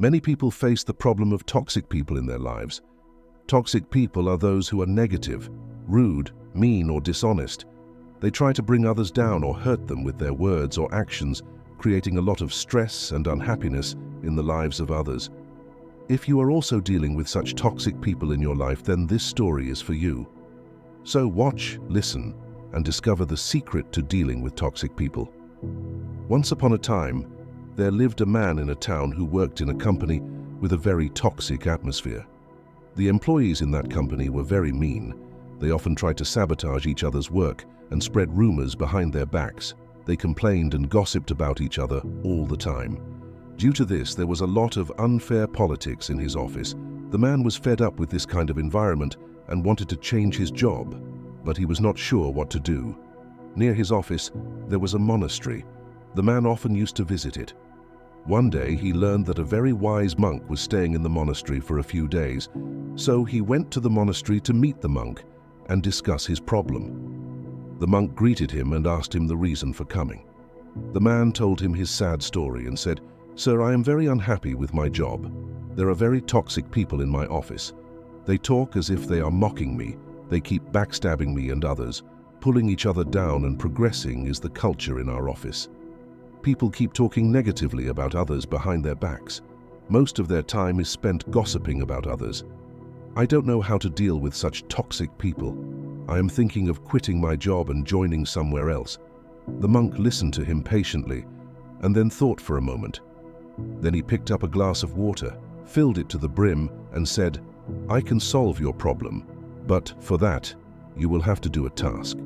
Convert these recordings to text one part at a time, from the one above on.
Many people face the problem of toxic people in their lives. Toxic people are those who are negative, rude, mean, or dishonest. They try to bring others down or hurt them with their words or actions, creating a lot of stress and unhappiness in the lives of others. If you are also dealing with such toxic people in your life, then this story is for you. So watch, listen, and discover the secret to dealing with toxic people. Once upon a time, there lived a man in a town who worked in a company with a very toxic atmosphere. The employees in that company were very mean. They often tried to sabotage each other's work and spread rumors behind their backs. They complained and gossiped about each other all the time. Due to this, there was a lot of unfair politics in his office. The man was fed up with this kind of environment and wanted to change his job, but he was not sure what to do. Near his office, there was a monastery. The man often used to visit it. One day, he learned that a very wise monk was staying in the monastery for a few days, so he went to the monastery to meet the monk and discuss his problem. The monk greeted him and asked him the reason for coming. The man told him his sad story and said, "Sir, I am very unhappy with my job. There are very toxic people in my office. They talk as if they are mocking me. They keep backstabbing me and others. Pulling each other down and progressing is the culture in our office. People keep talking negatively about others behind their backs. Most of their time is spent gossiping about others. I don't know how to deal with such toxic people. I am thinking of quitting my job and joining somewhere else." The monk listened to him patiently and then thought for a moment. Then he picked up a glass of water, filled it to the brim, and said, "I can solve your problem, but for that, you will have to do a task."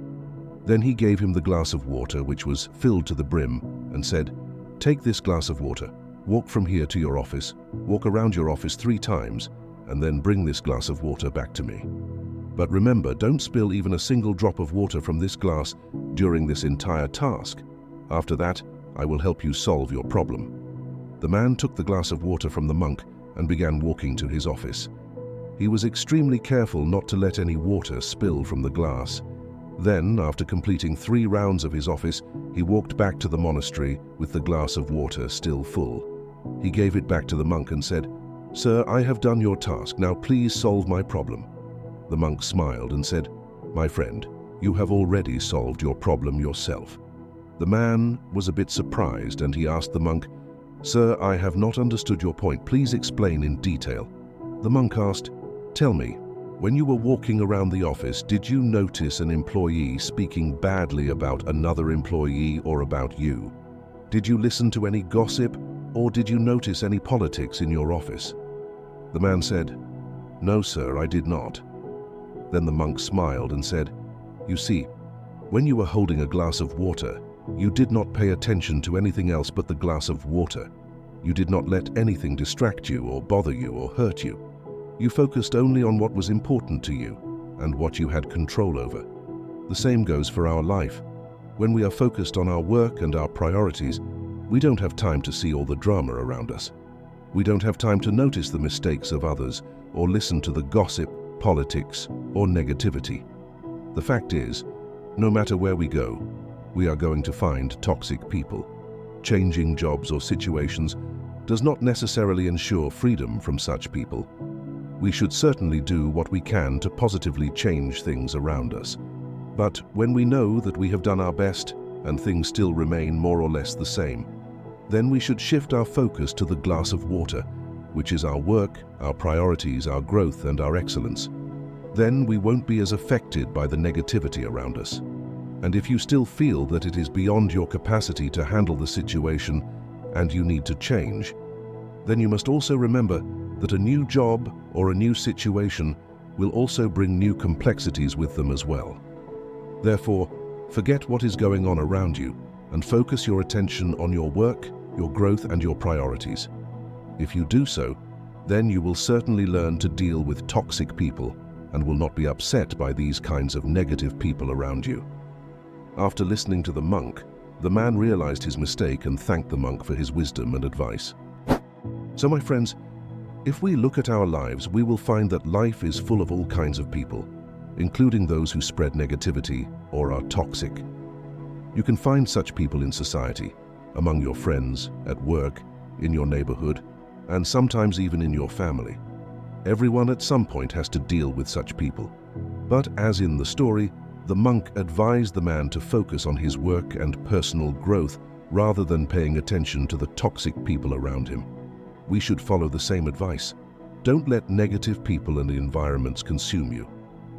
Then he gave him the glass of water, which was filled to the brim, and said, "Take this glass of water, walk from here to your office, walk around your office 3 times, and then bring this glass of water back to me. But remember, don't spill even a single drop of water from this glass during this entire task. After that, I will help you solve your problem." The man took the glass of water from the monk and began walking to his office. He was extremely careful not to let any water spill from the glass. Then, after completing 3 rounds of his office, he walked back to the monastery with the glass of water still full. He gave it back to the monk and said, "Sir, I have done your task. Now please solve my problem." The monk smiled and said, "My friend, you have already solved your problem yourself." The man was a bit surprised and he asked the monk, "Sir, I have not understood your point. Please explain in detail." The monk asked, "Tell me, when you were walking around the office, did you notice an employee speaking badly about another employee or about you? Did you listen to any gossip, or did you notice any politics in your office?" The man said, "No, sir, I did not." Then the monk smiled and said, "You see, when you were holding a glass of water, you did not pay attention to anything else but the glass of water. You did not let anything distract you or bother you or hurt you. You focused only on what was important to you and what you had control over. The same goes for our life. When we are focused on our work and our priorities, we don't have time to see all the drama around us. We don't have time to notice the mistakes of others or listen to the gossip, politics, or negativity. The fact is, no matter where we go, we are going to find toxic people. Changing jobs or situations does not necessarily ensure freedom from such people. We should certainly do what we can to positively change things around us. But when we know that we have done our best and things still remain more or less the same, then we should shift our focus to the glass of water, which is our work, our priorities, our growth, and our excellence. Then we won't be as affected by the negativity around us. And if you still feel that it is beyond your capacity to handle the situation and you need to change, then you must also remember that a new job or a new situation will also bring new complexities with them as well. Therefore, forget what is going on around you and focus your attention on your work, your growth, and your priorities. If you do so, then you will certainly learn to deal with toxic people and will not be upset by these kinds of negative people around you. After listening to the monk, the man realized his mistake and thanked the monk for his wisdom and advice. So my friends, if we look at our lives, we will find that life is full of all kinds of people, including those who spread negativity or are toxic. You can find such people in society, among your friends, at work, in your neighborhood, and sometimes even in your family. Everyone at some point has to deal with such people. But as in the story, the monk advised the man to focus on his work and personal growth rather than paying attention to the toxic people around him. We should follow the same advice. Don't let negative people and environments consume you.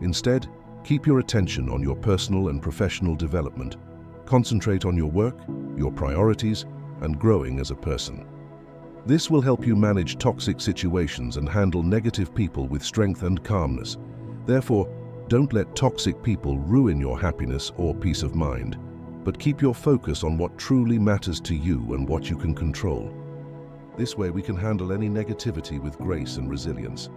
Instead, keep your attention on your personal and professional development. Concentrate on your work, your priorities, and growing as a person. This will help you manage toxic situations and handle negative people with strength and calmness. Therefore, don't let toxic people ruin your happiness or peace of mind, but keep your focus on what truly matters to you and what you can control. This way we can handle any negativity with grace and resilience.